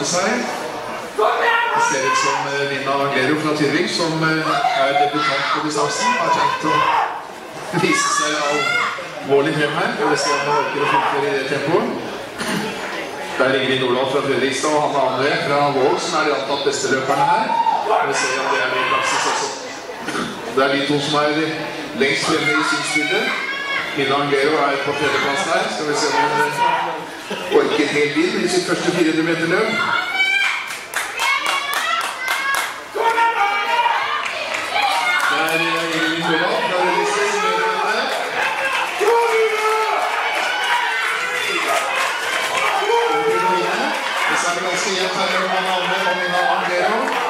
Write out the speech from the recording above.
klarte seg. Det ser ut som Nina Gero fra Tyrving, som debutant på distansen, har tenkt å vise seg alvorlig frem her. Vi vil se om hun orker å fullføre i det tempoet. Det er Ingrid Nordholt fra Fredrikstad og Hanne André fra Våg som er de antatt beste løperne her. Vi vil se om det er med i praksis også. Det er de to som er lengst fremme i synsbildet. Nina Gero er på tredjeplass her. Skal vi se om hun orker helt inn i sitt første 400 meter løp. Det er Ingrid Nordholt fra Fredrikstad som gjør det her. Det er ganske gjett her mellom Hanne André og Nina Gero.